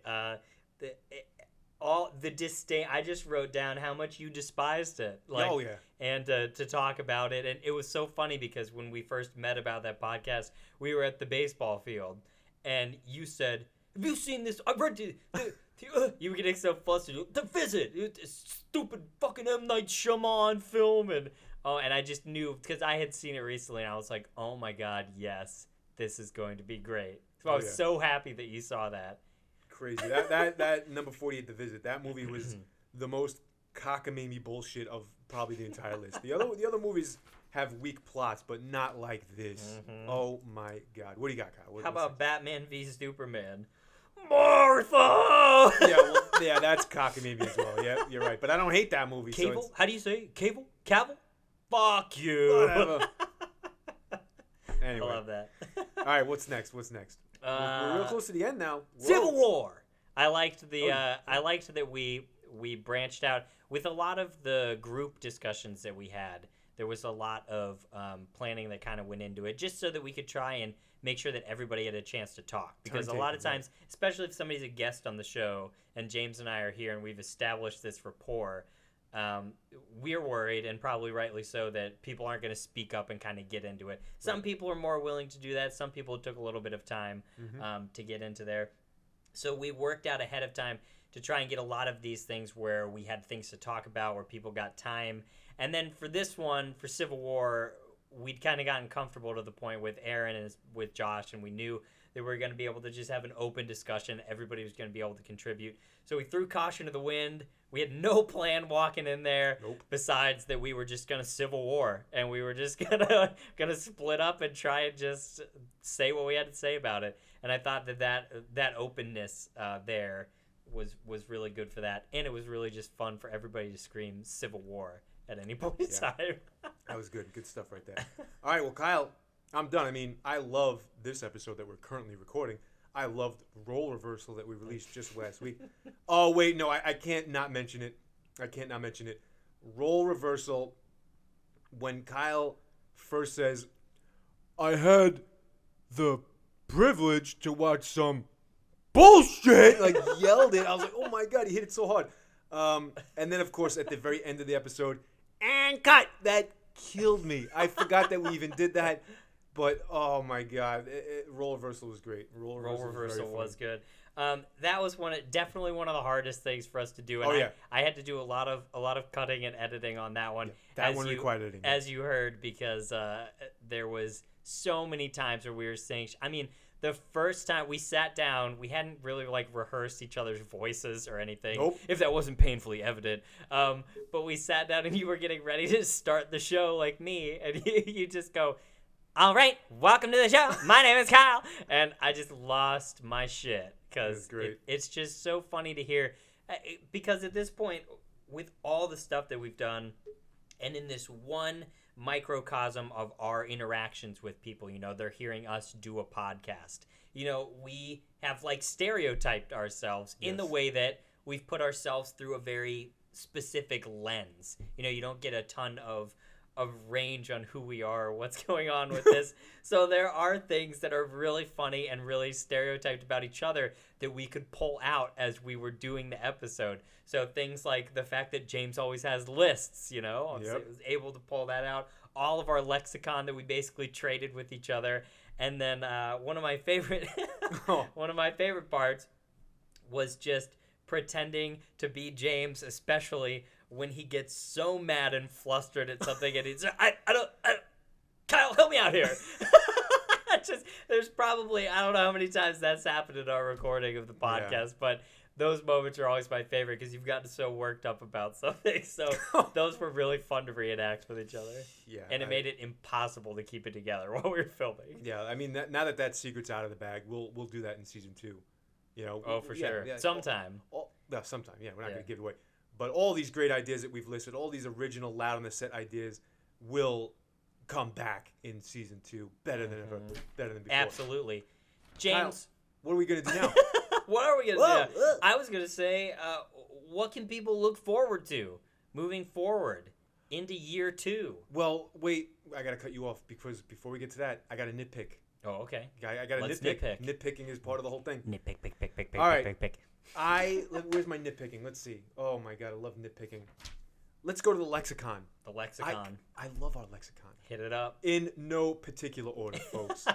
All the disdain. I just wrote down how much you despised it. Oh yeah. And to talk about it, and it was so funny because when we first met about that podcast, we were at the baseball field, and you said, "Have you seen this? I've read you were getting so flustered. The Visit, stupid fucking M. Night Shyamalan film, and I just knew because I had seen it recently, and I was like, oh my god, yes, this is going to be great. So I was so happy that you saw that. Crazy. That number 48, The Visit. That movie was the most cockamamie bullshit of probably the entire list. The other movies have weak plots, but not like this. Oh my god. What do you got, Kyle? How about Batman v Superman? Martha! Yeah, that's cockamamie as well. Yeah, you're right. But I don't hate that movie. Cable? How do you say it? Cable? Cavill? Fuck you. Whatever. Anyway. I love that. All right, what's next? We're real close to the end now. Whoa. Civil War. I liked I liked that we branched out with a lot of the group discussions that we had. There was a lot of planning that kind of went into it, just so that we could try and make sure that everybody had a chance to talk. Because a lot of times, especially if somebody's a guest on the show, and James and I are here and we've established this rapport, we're worried, and probably rightly so, that people aren't going to speak up and kind of get into it. Some people are more willing to do that. Some people took a little bit of time to get into there. So we worked out ahead of time to try and get a lot of these things where we had things to talk about, where people got time. And then for this one, for Civil War, we'd kind of gotten comfortable to the point with Aaron and with Josh, and we knew that we were going to be able to just have an open discussion. Everybody was going to be able to contribute. So we threw caution to the wind. We had no plan walking in there, besides that we were just going to civil war, and we were just gonna split up and try and just say what we had to say about it. And I thought that openness there was really good for that, and it was really just fun for everybody to scream civil war at any point in time. That was good stuff right there. All right, well, Kyle, I'm done. I mean, I love this episode that we're currently recording. I loved Role Reversal that we released just last week. Oh, wait, no, I can't not mention it. Role Reversal, when Kyle first says, I had the privilege to watch some bullshit, like yelled it. I was like, oh my God, he hit it so hard. And then, of course, at the very end of the episode, and cut, that killed me. I forgot that we even did that. But, oh, my God, Role Reversal was great. Role Reversal was good. That was definitely one of the hardest things for us to do. And I had to do a lot of cutting and editing on that one. Yeah, that one required editing. As you heard, because there was so many times where we were saying, I mean, the first time we sat down, we hadn't really rehearsed each other's voices or anything. Nope. If that wasn't painfully evident. But we sat down and you were getting ready to start the show like me, and you just go, all right, welcome to the show. My name is Kyle. And I just lost my shit because it's just so funny to hear. Because at this point, with all the stuff that we've done, and in this one microcosm of our interactions with people, they're hearing us do a podcast. We have stereotyped ourselves in the way that we've put ourselves through a very specific lens. You don't get a ton of range on who we are or what's going on with this. So there are things that are really funny and really stereotyped about each other that we could pull out as we were doing the episode. So things like the fact that James always has lists, I was able to pull that out. All of our lexicon that we basically traded with each other. And then one of my favorite parts was just pretending to be James, especially when he gets so mad and flustered at something, and he's, I don't, Kyle, help me out here. There's probably, I don't know how many times that's happened in our recording of the podcast, but those moments are always my favorite because you've gotten so worked up about something. So those were really fun to reenact with each other. Yeah. And it made it impossible to keep it together while we were filming. Yeah, I mean, now that secret's out of the bag, we'll do that in season 2. Oh, for sure. Yeah, sometime. Sometime, yeah. We're not going to give it away. But all these great ideas that we've listed, all these original Loud on the Set ideas will come back in season 2 better than ever, better than before. Absolutely. James. Kyle, what are we going to do now? What are we going to do? I was going to say, what can people look forward to moving forward into year 2? Well, wait. I got to cut you off because before we get to that, I got to nitpick. Oh, okay. I got to nitpick. Nitpicking is part of the whole thing. Nitpick. All right. Where's my nitpicking? Let's see. Oh my God, I love nitpicking. Let's go to the lexicon. The lexicon. I love our lexicon. Hit it up. In no particular order, folks.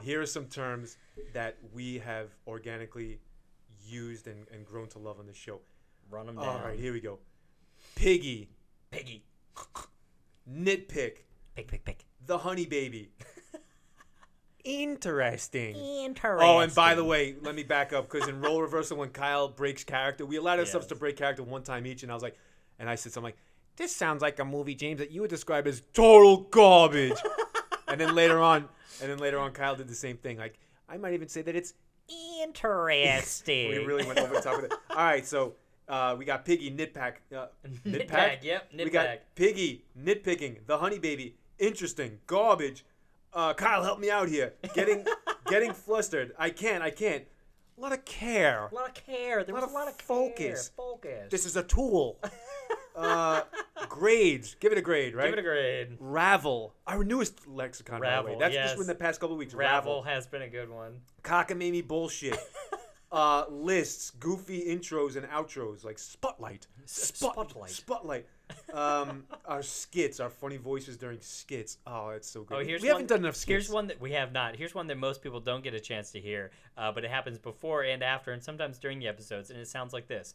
Here are some terms that we have organically used and grown to love on the show. Run them down. All right, here we go. Piggy. Nitpick. Pick. The honey baby. Interesting. Oh, and by the way, let me back up because in Role Reversal, when Kyle breaks character, we allowed ourselves to break character one time each, and I said something like, "This sounds like a movie, James, that you would describe as total garbage." and then later on, Kyle did the same thing. Like, I might even say that it's interesting. We really went over the top of it. All right, so we got Piggy, Nitpack. Nitpack, yep, Nitpack. We got Piggy, nitpicking, the honey baby, interesting, garbage. Kyle, help me out here. Getting flustered. I can't. A lot of care. There was a lot of focus. This is a tool. Grades. Give it a grade, right? Give it a grade. Ravel. Our newest lexicon, by the way. That's just in the past couple of weeks. Ravel has been a good one. Cockamamie bullshit. Lists, goofy intros and outros, like Spotlight. Our skits, our funny voices during skits. Oh, it's so good. We haven't done enough skits. Here's one that we have not. Here's one that most people don't get a chance to hear, but it happens before and after, and sometimes during the episodes, and it sounds like this.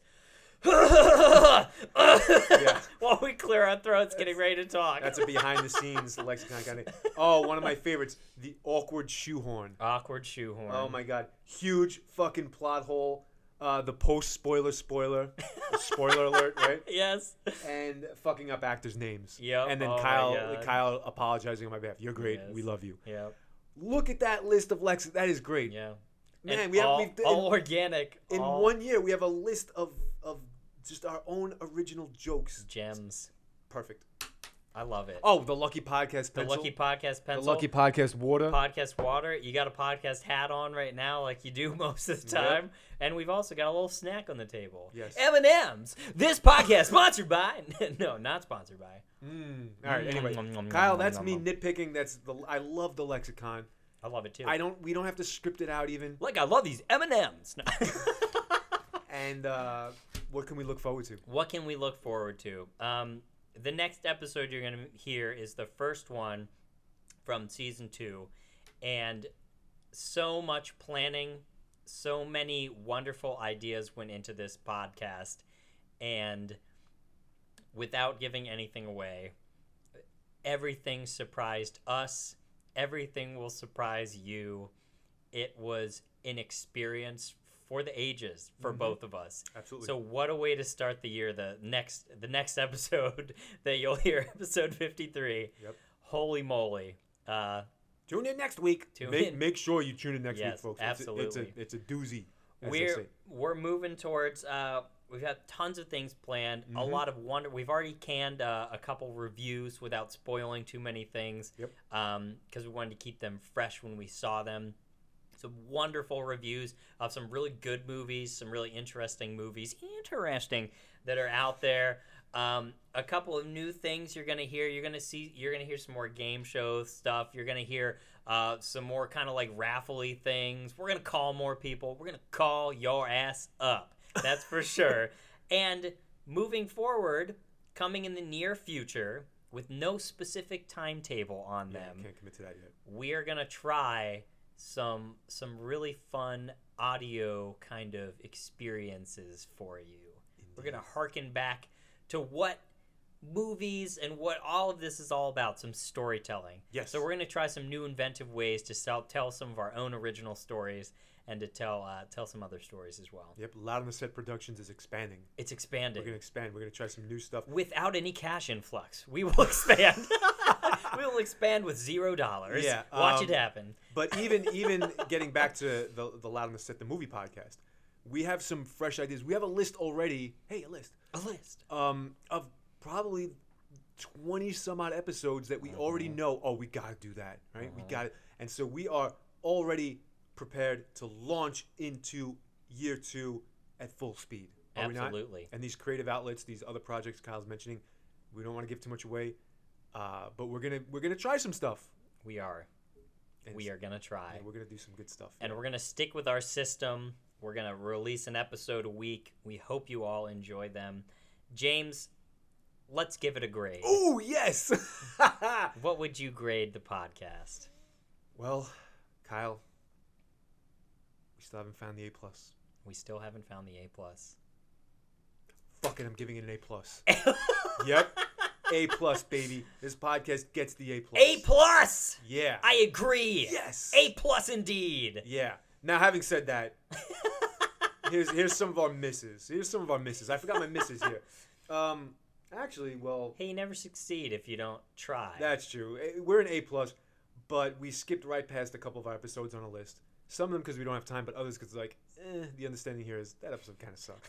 while we clear our throats, getting ready to talk. That's a behind-the-scenes lexicon kind of. Oh, one of my favorites, the awkward shoehorn. Awkward shoehorn. Oh my god, huge fucking plot hole. The spoiler alert, right? Yes. And fucking up actors' names. Yep. And then Oh my God. Kyle apologizing on my behalf. You're great. Yes. We love you. Yep. Look at that list of Lex. That is great. Yeah. Man, And we've all organic. in all 1 year we have a list of just our own original jokes. gems. Perfect. I love it. Oh, the Lucky Podcast the pencil. Lucky Podcast The pencil. Lucky Podcast water. Podcast water. You got a podcast hat on right now, like you do most of the time, and we've also got a little snack on the table. Yes. M&M's. This podcast sponsored by. No, not sponsored by. All right. Anyway, Kyle, that's me nitpicking. I love the lexicon. I love it too. We don't have to script it out even. Like I love these M&M's. And what can we look forward to? What can we look forward to? The next episode you're going to hear is the first one from season 2. And so much planning, so many wonderful ideas went into this podcast. And without giving anything away, everything surprised us. Everything will surprise you. It was an experience for the ages for both of us. Absolutely. So what a way to start the year. The next episode that you'll hear, episode 53. Yep. Holy moly. Tune in next week. Make sure you tune in next week, Yes, folks. absolutely. It's a doozy. As they say. We're moving towards we've got tons of things planned. A lot of wonder. We've already canned a couple reviews without spoiling too many things. Yep. Because we wanted to keep them fresh when we saw them. Some wonderful reviews of some really good movies, some really interesting movies, that are out there. A couple of new things you're gonna hear. You're gonna hear some more game show stuff. You're gonna hear some more kind of like raffle-y things. We're gonna call more people. We're gonna call your ass up. That's for sure. And moving forward, coming in the near future, with no specific timetable on them, Can't commit to that yet. we are gonna try some really fun audio kind of experiences for you. Indeed. We're gonna harken back to what movies and what all of this is all about, some storytelling. Yes. So we're gonna try some new inventive ways to tell some of our own original stories and to tell some other stories as well. Yep. Loud on the Set Productions is expanding. It's expanding. We're gonna expand. We're gonna try some new stuff. Without any cash influx. We will expand. We will expand with $0. Yeah, Watch it happen. But even getting back to the Loud on the Set, the movie podcast, we have some fresh ideas. We have a list already. Hey, a list. A list. Of probably 20 some odd episodes that we already know. Oh, we gotta do that, right? We got it. And so we are already prepared to launch into year 2 at full speed. Are we not? Absolutely. And these creative outlets, these other projects Kyle's mentioning, we don't want to give too much away. But we're gonna try some stuff. We are. We are gonna try. Yeah, we're gonna do some good stuff. And we're gonna stick with our system. We're gonna release an episode a week. We hope you all enjoy them. James, let's give it a grade. Oh yes. What would you grade the podcast? Well, Kyle, we still haven't found the A+. We still haven't found the A+. Fuck it, I'm giving it an A+. Yep. A+, baby. This podcast gets the A+. A+. Yeah. I agree. Yes. A+ indeed. Yeah. Now, having said that, here's some of our misses. I forgot my misses here. Actually, well, Hey, you never succeed if you don't try. that's true. We're an A+, but we skipped right past a couple of our episodes on a list. Some of them because we don't have time, but others because the understanding here is that episode kind of sucked.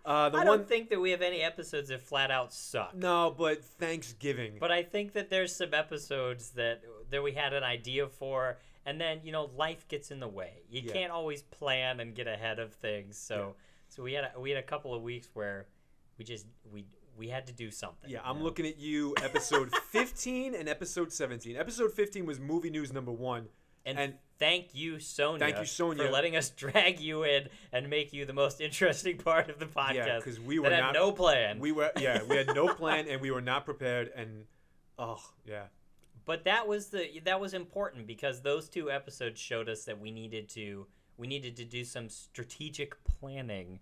I don't think that we have any episodes that flat out suck. No, but Thanksgiving. But I think that there's some episodes that we had an idea for, and then life gets in the way. You can't always plan and get ahead of things. So we had a couple of weeks where we had to do something. Yeah, I'm looking at you. Episode 15 and episode 17. Episode 15 was movie news number 1. And thank you, Sonia. For letting us drag you in and make you the most interesting part of the podcast. Yeah, because we were had no plan. We had no plan and we were not prepared. And But that was important because those 2 episodes showed us that we needed to do some strategic planning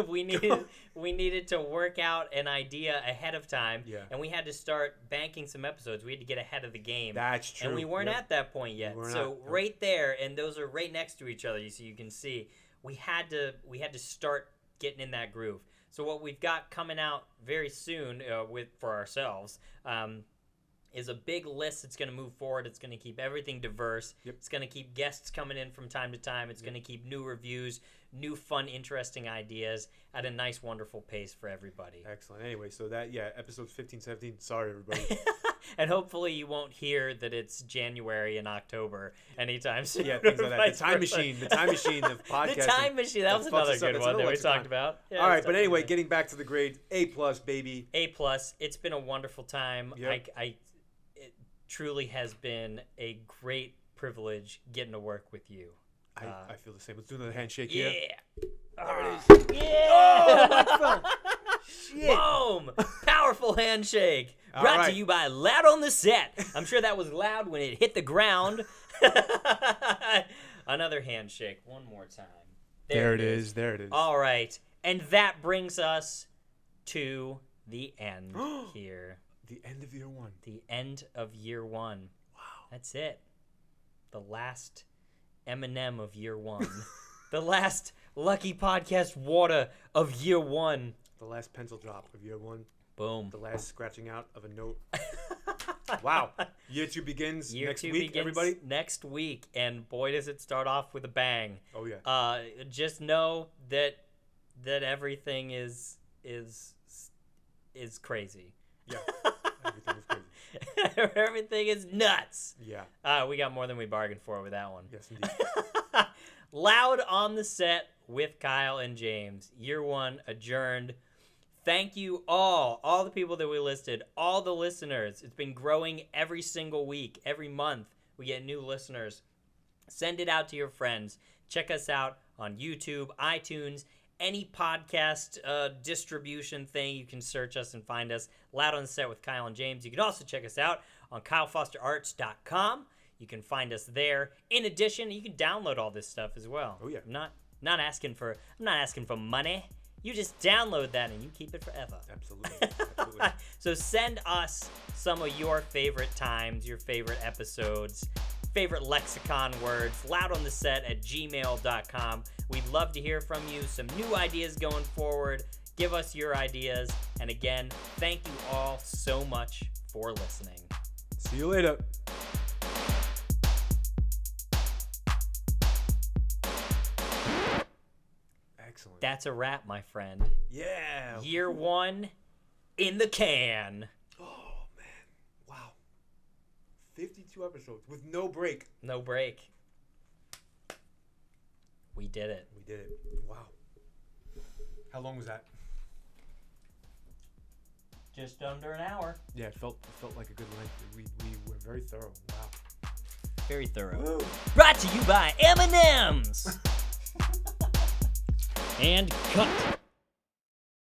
we needed to work out an idea ahead of time, and we had to start banking some episodes. We had to get ahead of the game. That's true. And we weren't at that point yet. So right there, and those are right next to each other, so you can see we had to start getting in that groove. So what we've got coming out very soon for ourselves is a big list that's going to move forward. It's going to keep everything diverse. It's going to keep guests coming in from time to time. It's going to keep new reviews, new fun, interesting ideas at a nice, wonderful pace for everybody. Excellent. Anyway, so that, episodes 15, 17. Sorry, everybody. And hopefully you won't hear that it's January and October anytime soon. Yeah, things like that. The time machine of podcasting. The time machine. That was another good one that we talked about. Yeah, all right, but anyway, getting back to the grade, A+, baby. A+. It's been a wonderful time. Yep. It truly has been a great privilege getting to work with you. I feel the same. Let's do another handshake here. There it is. Yeah. Oh, shit. Boom. Powerful handshake. Brought to you by Loud on the Set. I'm sure that was loud when it hit the ground. Another handshake. One more time. There it is. There it is. All right. And that brings us to the end here. The end of year one. The end of year one. Wow. That's it. The last M&M of year one. The last Lucky Podcast water of year one. The last pencil drop of year one. Boom. The last scratching out of a note. Wow. Year two begins next week, everybody. Next week. And boy, does it start off with a bang. Oh, yeah. Just know that everything is crazy. Yeah. Everything is crazy. Everything is nuts. Yeah. We got more than we bargained for with that one. Yes, indeed. Loud on the Set with Kyle and James. Year one adjourned. Thank you all the people that we listed, all the listeners. It's been growing every single week, every month. We get new listeners. Send it out to your friends. Check us out on YouTube, iTunes, any podcast distribution thing. You can search us and find us. Loud on the Set with Kyle and James. You can also check us out on kylefosterarts.com. You can find us there. In addition, you can download all this stuff as well. Oh yeah. I'm not asking for money. You just download that and you keep it forever. Absolutely. So send us some of your favorite times, your favorite episodes, favorite lexicon words, loudontheset@gmail.com. We'd love to hear from you. Some new ideas going forward. Give us your ideas. And again, thank you all so much for listening. See you later. Excellent. That's a wrap, my friend. Yeah. Year one in the can. Oh, man. Wow. 52 episodes with no break. No break. We did it. We did it. Wow. How long was that? Just under an hour. Yeah, it felt like a good length. We were very thorough. Wow. Very thorough. Woo. Brought to you by M&M's. And cut.